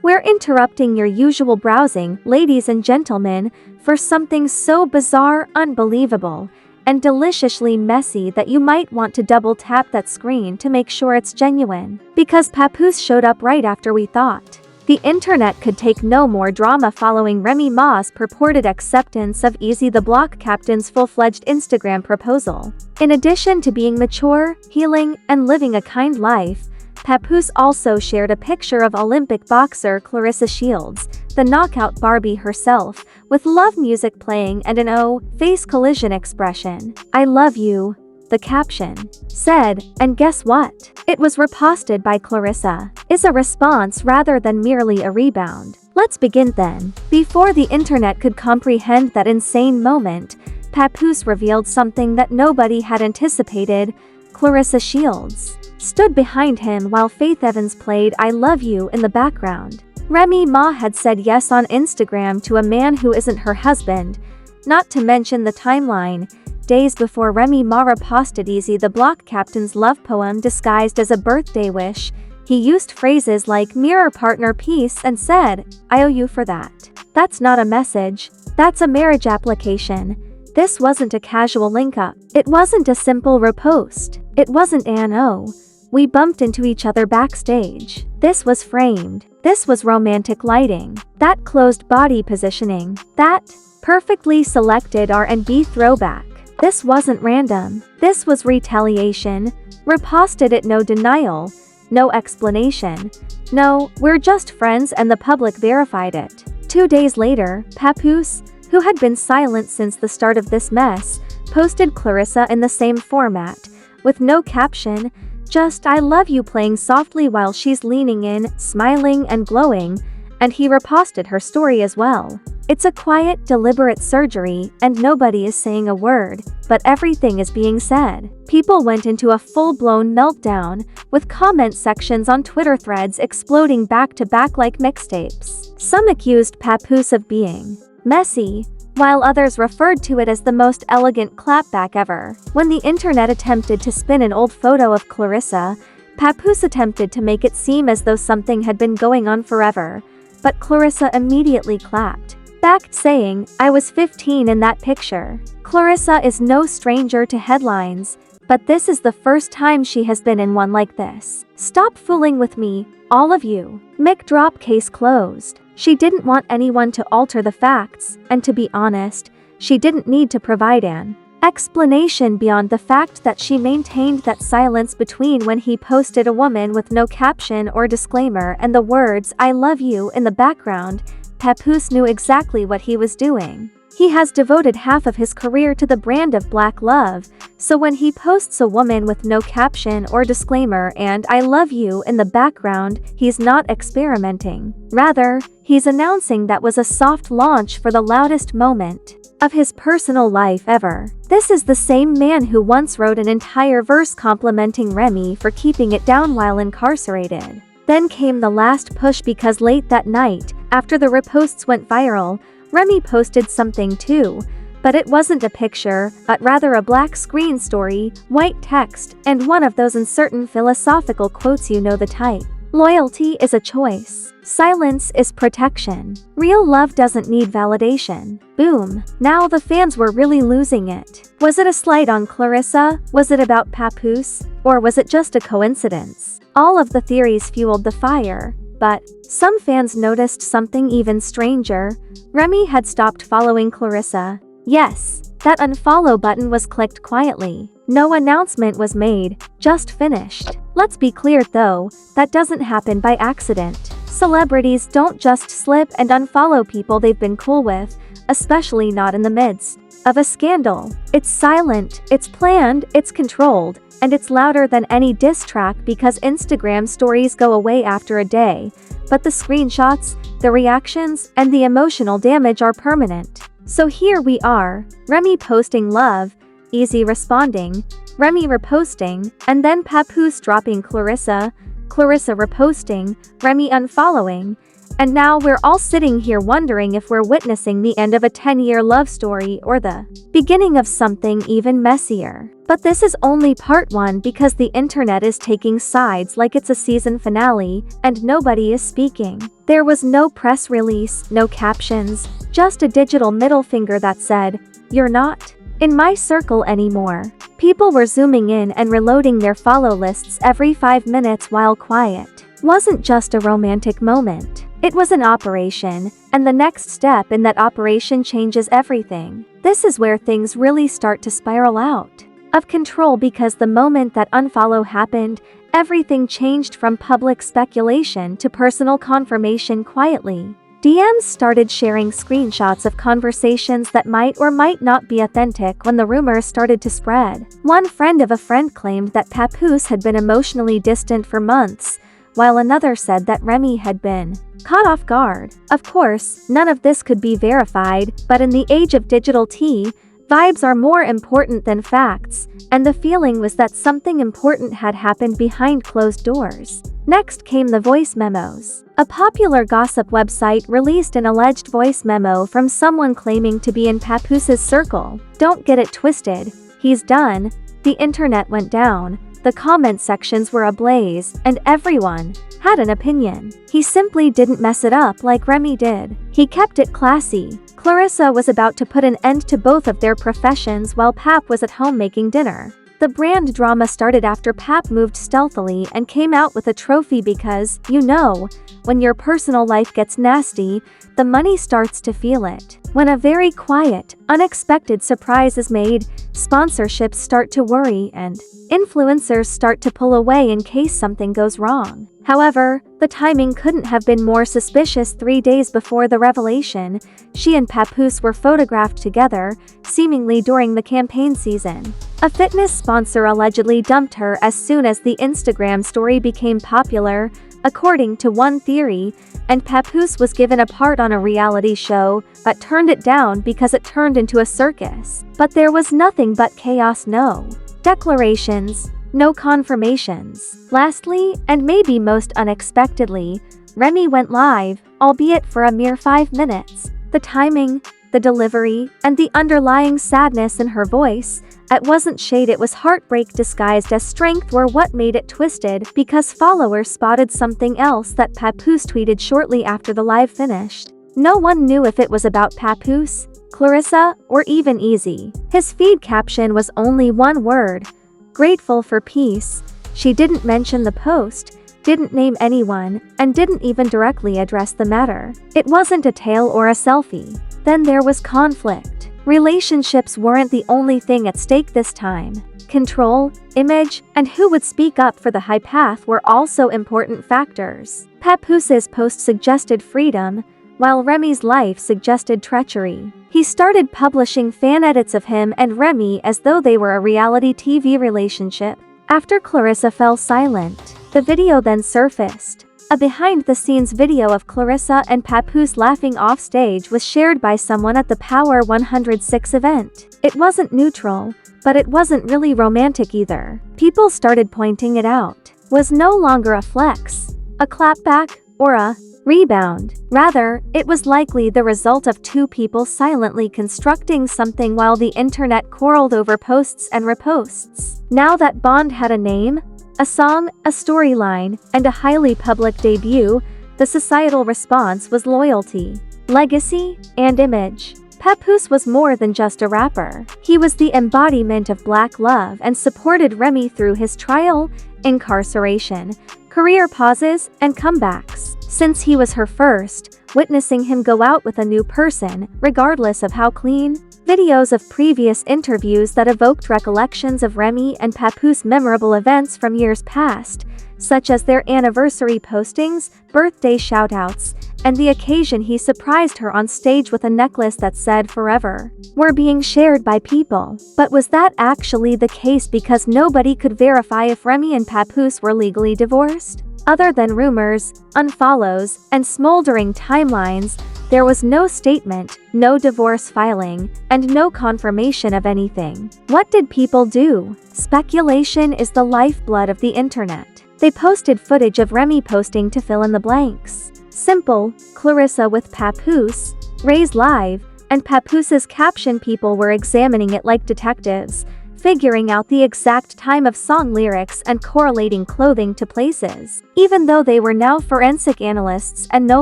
We're interrupting your usual browsing, ladies and gentlemen, for something so bizarre, unbelievable, and deliciously messy that you might want to double tap that screen to make sure it's genuine. Because Papoose showed up right after we thought. The internet could take no more drama following Remy Ma's purported acceptance of Eazy The Block Captain's full-fledged Instagram proposal. In addition to being mature, healing, and living a kind life, Papoose also shared a picture of Olympic boxer Clarissa Shields, the knockout Barbie herself, with love music playing and an face collision expression. "I love you," the caption said, and guess what? It was reposted by Clarissa. Is a response rather than merely a rebound. Let's begin then. Before the internet could comprehend that insane moment, Papoose revealed something that nobody had anticipated. Clarissa Shields stood behind him while Faith Evans played "I Love You" in the background. Remy Ma had said yes on Instagram to a man who isn't her husband, not to mention the timeline. Days before Remy Ma reposted Eazy The Block Captain's love poem disguised as a birthday wish, he used phrases like "mirror partner peace" and said, "I owe you for that." That's not a message, that's a marriage application. This wasn't a casual link-up. It wasn't a simple repost. It wasn't an "oh, we bumped into each other backstage." This was framed. This was romantic lighting. That closed body positioning. That perfectly selected R&B throwback. This wasn't random. This was retaliation. Reposted it, no denial, no explanation. No, we're just friends, and the public verified it. 2 days later, Papoose, who had been silent since the start of this mess, posted Clarissa in the same format, with no caption, just "I love you" playing softly while she's leaning in, smiling and glowing, and he reposted her story as well. It's a quiet, deliberate surgery, and nobody is saying a word, but everything is being said. People went into a full-blown meltdown, with comment sections on Twitter threads exploding back-to-back like mixtapes. Some accused Papoose of being messy, while others referred to it as the most elegant clapback ever. When the internet attempted to spin an old photo of Clarissa, Papoose attempted to make it seem as though something had been going on forever, but Clarissa immediately clapped back, saying, "I was 15 in that picture." Clarissa is no stranger to headlines, but this is the first time she has been in one like this. Stop fooling with me, all of you. Mic drop, case closed. She didn't want anyone to alter the facts, and to be honest, she didn't need to provide an explanation beyond the fact that she maintained that silence between when he posted a woman with no caption or disclaimer and the words "I love you" in the background. Papoose knew exactly what he was doing. He has devoted half of his career to the brand of black love, so when he posts a woman with no caption or disclaimer and "I love you" in the background, he's not experimenting. Rather, he's announcing that was a soft launch for the loudest moment of his personal life ever. This is the same man who once wrote an entire verse complimenting Remy for keeping it down while incarcerated. Then came the last push, because late that night, after the reposts went viral, Remy posted something too, but it wasn't a picture, but rather a black screen story, white text, and one of those uncertain philosophical quotes, you know the type. Loyalty is a choice. Silence is protection. Real love doesn't need validation. Boom. Now the fans were really losing it. Was it a slight on Clarissa? Was it about Papoose? Or was it just a coincidence? All of the theories fueled the fire. But some fans noticed something even stranger. Remy had stopped following Clarissa. Yes, that unfollow button was clicked quietly. No announcement was made, just finished. Let's be clear though, that doesn't happen by accident. Celebrities don't just slip and unfollow people they've been cool with, especially not in the midst of a scandal. It's silent, it's planned, it's controlled, and it's louder than any diss track, because Instagram stories go away after a day, but the screenshots, the reactions, and the emotional damage are permanent. So here we are, Remy posting love, Eazy responding, Remy reposting, and then Papoose dropping Clarissa. Clarissa reposting, Remy unfollowing, and now we're all sitting here wondering if we're witnessing the end of a 10-year love story or the beginning of something even messier. But this is only part 1 because the internet is taking sides like it's a season finale, and nobody is speaking. There was no press release, no captions, just a digital middle finger that said, "You're not in my circle anymore." People were zooming in and reloading their follow lists every 5 minutes while quiet wasn't just a romantic moment. It was an operation, and the next step in that operation changes everything. This is where things really start to spiral out of control because the moment that unfollow happened, everything changed from public speculation to personal confirmation quietly. DMs started sharing screenshots of conversations that might or might not be authentic when the rumors started to spread. One friend of a friend claimed that Papoose had been emotionally distant for months, while another said that Remy had been caught off guard. Of course, none of this could be verified, but in the age of digital tea, vibes are more important than facts, and the feeling was that something important had happened behind closed doors. Next came the voice memos. A popular gossip website released an alleged voice memo from someone claiming to be in Papoose's circle. Don't get it twisted, he's done. The internet went down, the comment sections were ablaze, and everyone had an opinion. He simply didn't mess it up like Remy did. He kept it classy. Clarissa was about to put an end to both of their professions while Pap was at home making dinner. The brand drama started after Pap moved stealthily and came out with a trophy because, you know, when your personal life gets nasty, the money starts to feel it. When a very quiet, unexpected surprise is made, sponsorships start to worry and influencers start to pull away in case something goes wrong. However, the timing couldn't have been more suspicious. 3 days before the revelation, she and Papoose were photographed together, seemingly during the campaign season. A fitness sponsor allegedly dumped her as soon as the Instagram story became popular, according to one theory, and Papoose was given a part on a reality show, but turned it down because it turned into a circus. But there was nothing but chaos. No declarations, no confirmations. Lastly, and maybe most unexpectedly, Remy went live, albeit for a mere 5 minutes. The timing, the delivery, and the underlying sadness in her voice, it wasn't shade, it was heartbreak disguised as strength, were what made it twisted, because followers spotted something else that Papoose tweeted shortly after the live finished. No one knew if it was about Papoose, Clarissa, or even Eazy. His feed caption was only one word: grateful for peace. She didn't mention the post, didn't name anyone, and didn't even directly address the matter. It wasn't a tale or a selfie. Then there was conflict. Relationships weren't the only thing at stake this time. Control, image, and who would speak up for the high path were also important factors. Papoose's post suggested freedom, while Remy's life suggested treachery. He started publishing fan edits of him and Remy as though they were a reality TV relationship. After Clarissa fell silent, the video then surfaced. A behind-the-scenes video of Clarissa and Papoose laughing off stage was shared by someone at the Power 106 event. It wasn't neutral, but it wasn't really romantic either. People started pointing it out. Was no longer a flex, a clapback, or a rebound. Rather, it was likely the result of two people silently constructing something while the internet quarreled over posts and reposts. Now that Bond had a name, a song, a storyline, and a highly public debut, the societal response was loyalty, legacy, and image. Papoose was more than just a rapper. He was the embodiment of Black love and supported Remy through his trial, incarceration, career pauses, and comebacks. Since he was her first, witnessing him go out with a new person, regardless of how clean. Videos of previous interviews that evoked recollections of Remy and Papoose memorable events from years past, such as their anniversary postings, birthday shoutouts, and the occasion he surprised her on stage with a necklace that said forever, were being shared by people. But was that actually the case, because nobody could verify if Remy and Papoose were legally divorced? Other than rumors, unfollows, and smoldering timelines, there was no statement, no divorce filing, and no confirmation of anything. What did people do? Speculation is the lifeblood of the internet. They posted footage of Remy posting to fill in the blanks. Simple, Clarissa with Papoose, Ray's live, and Papoose's caption. People were examining it like detectives, figuring out the exact time of song lyrics and correlating clothing to places. Even though they were now forensic analysts and no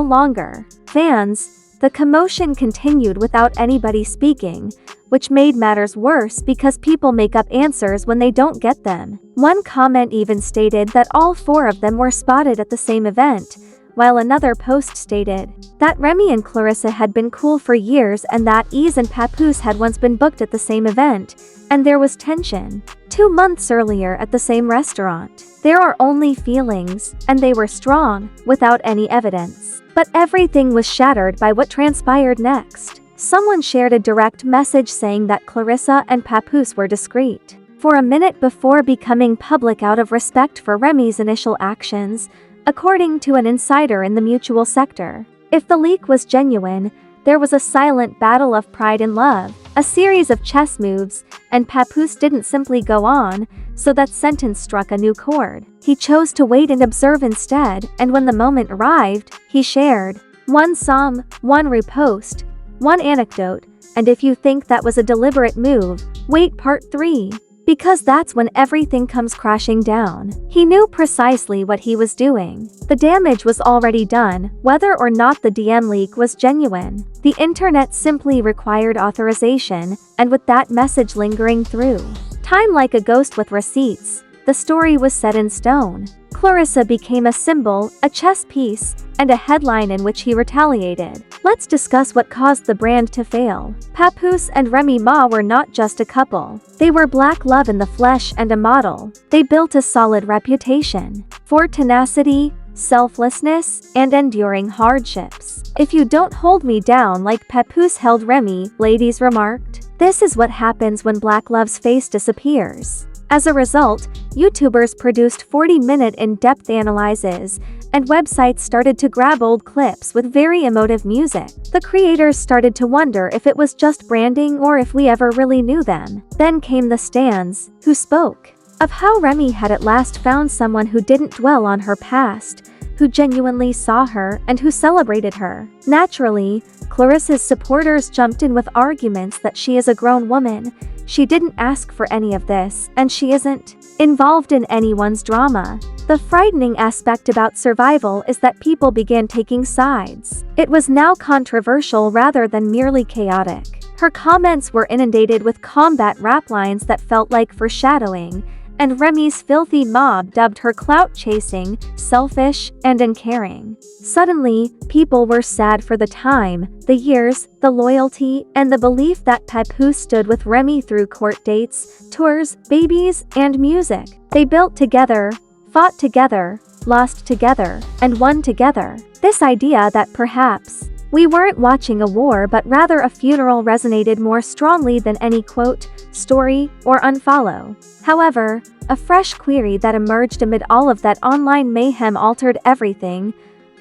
longer fans, the commotion continued without anybody speaking, which made matters worse because people make up answers when they don't get them. One comment even stated that all four of them were spotted at the same event, while another post stated that Remy and Clarissa had been cool for years and that Eazy and Papoose had once been booked at the same event, and there was tension 2 months earlier at the same restaurant. There are only feelings, and they were strong, without any evidence. But everything was shattered by what transpired next. Someone shared a direct message saying that Clarissa and Papoose were discreet for a minute before becoming public out of respect for Remy's initial actions, according to an insider in the mutual sector. If the leak was genuine, there was a silent battle of pride and love, a series of chess moves, and Papoose didn't simply go on, so that sentence struck a new chord. He chose to wait and observe instead, and when the moment arrived, he shared one song, one repost, one anecdote, and if you think that was a deliberate move, wait part 3. Because that's when everything comes crashing down. He knew precisely what he was doing. The damage was already done, whether or not the DM leak was genuine. The internet simply required authorization, and with that message lingering through time like a ghost with receipts, the story was set in stone. Clarissa became a symbol, a chess piece, and a headline in which he retaliated. Let's discuss what caused the brand to fail. Papoose and Remy Ma were not just a couple. They were black love in the flesh and a model. They built a solid reputation for tenacity, selflessness, and enduring hardships. If you don't hold me down like Papoose held Remy, ladies remarked. This is what happens when black love's face disappears. As a result, YouTubers produced 40-minute in-depth analyses, and websites started to grab old clips with very emotive music. The creators started to wonder if it was just branding or if we ever really knew them. Then came the stans, who spoke of how Remy had at last found someone who didn't dwell on her past, who genuinely saw her and who celebrated her. Naturally, Clarissa's supporters jumped in with arguments that she is a grown woman, she didn't ask for any of this, and she isn't involved in anyone's drama. The frightening aspect about survival is that people began taking sides. It was now controversial rather than merely chaotic. Her comments were inundated with combat rap lines that felt like foreshadowing, and Remy's filthy mob dubbed her clout-chasing, selfish, and uncaring. Suddenly, people were sad for the time, the years, the loyalty, and the belief that Papoose stood with Remy through court dates, tours, babies, and music. They built together, fought together, lost together, and won together. This idea that perhaps we weren't watching a war but rather a funeral resonated more strongly than any quote, story, or unfollow. However, a fresh query that emerged amid all of that online mayhem altered everything.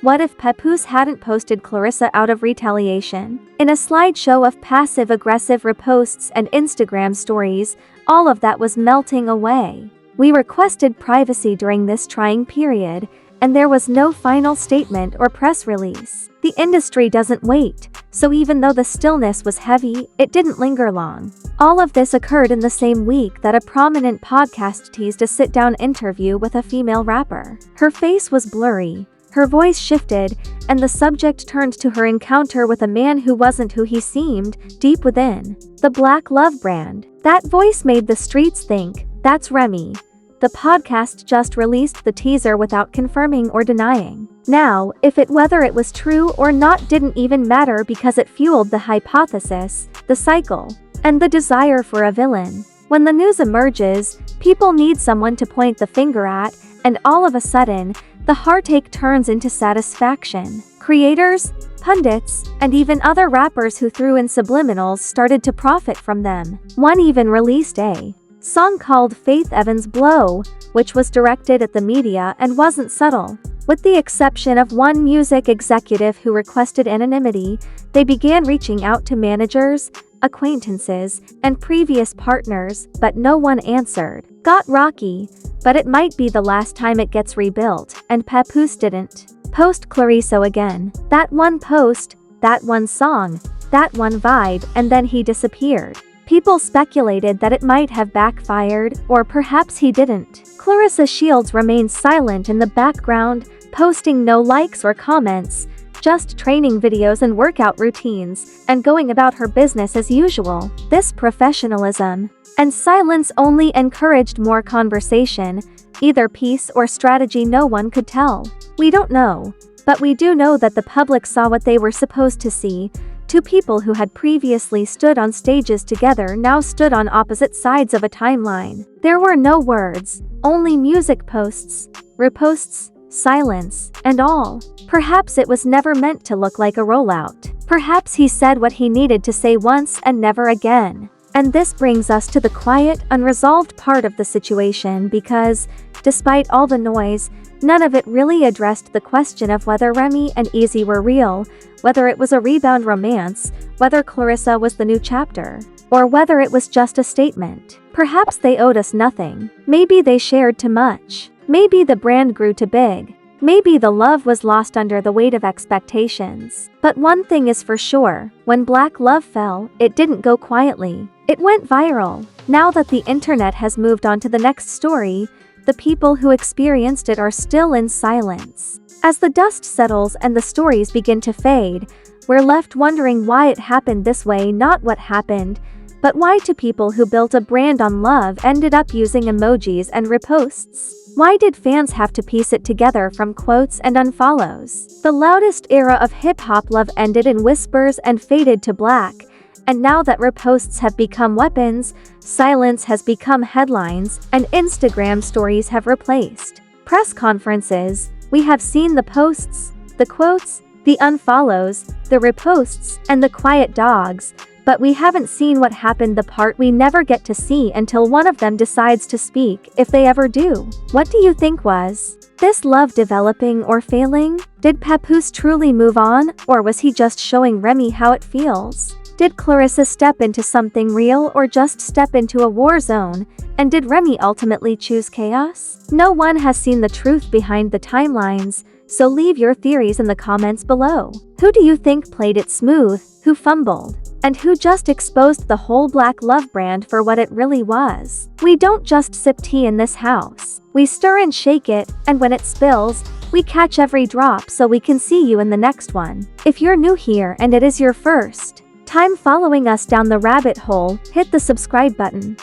What if Papoose hadn't posted Clarissa out of retaliation? In a slideshow of passive-aggressive reposts and Instagram stories, all of that was melting away. We requested privacy during this trying period, and there was no final statement or press release. The industry doesn't wait, so even though the stillness was heavy, it didn't linger long. All of this occurred in the same week that a prominent podcast teased a sit-down interview with a female rapper. Her face was blurry, her voice shifted, and the subject turned to her encounter with a man who wasn't who he seemed, deep within. The Black Love brand. That voice made the streets think, that's Remy. The podcast just released the teaser without confirming or denying. Now, whether it was true or not didn't even matter because it fueled the hypothesis, the cycle, and the desire for a villain. When the news emerges, people need someone to point the finger at, and all of a sudden, the heartache turns into satisfaction. Creators, pundits, and even other rappers who threw in subliminals started to profit from them. One even released a song called Faith Evans' Blow, which was directed at the media and wasn't subtle. With the exception of one music executive who requested anonymity, they began reaching out to managers, acquaintances, and previous partners, but no one answered. Got rocky, but it might be the last time it gets rebuilt, and Papoose didn't post Clarissa again. That one post, that one song, that one vibe, and then he disappeared. People speculated that it might have backfired, or perhaps he didn't. Clarissa Shields remained silent in the background, posting no likes or comments, just training videos and workout routines, and going about her business as usual. This professionalism and silence only encouraged more conversation, either peace or strategy, no one could tell. We don't know, but we do know that the public saw what they were supposed to see. Two people who had previously stood on stages together now stood on opposite sides of a timeline. There were no words, only music posts, reposts, silence, and all. Perhaps it was never meant to look like a rollout. Perhaps he said what he needed to say once and never again. And this brings us to the quiet, unresolved part of the situation because, despite all the noise, none of it really addressed the question of whether Remy and Eazy were real, whether it was a rebound romance, whether Clarissa was the new chapter, or whether it was just a statement. Perhaps they owed us nothing. Maybe they shared too much. Maybe the brand grew too big. Maybe the love was lost under the weight of expectations. But one thing is for sure, when Black Love fell, it didn't go quietly. It went viral. Now that the internet has moved on to the next story, the people who experienced it are still in silence. As the dust settles and the stories begin to fade, we're left wondering why it happened this way, not what happened, but why two people who built a brand on love ended up using emojis and reposts. Why did fans have to piece it together from quotes and unfollows? The loudest era of hip-hop love ended in whispers and faded to black, and now that reposts have become weapons, silence has become headlines, and Instagram stories have replaced press conferences. We have seen the posts, the quotes, the unfollows, the reposts, and the quiet dogs, but we haven't seen what happened, the part we never get to see until one of them decides to speak, if they ever do. What do you think? Was this love developing or failing? Did Papoose truly move on, or was he just showing Remy how it feels? Did Clarissa step into something real or just step into a war zone? And did Remy ultimately choose chaos? No one has seen the truth behind the timelines, so leave your theories in the comments below. Who do you think played it smooth, who fumbled, and who just exposed the whole Black Love brand for what it really was? We don't just sip tea in this house. We stir and shake it, and when it spills, we catch every drop so we can see you in the next one. If you're new here and it is your first time following us down the rabbit hole, hit the subscribe button.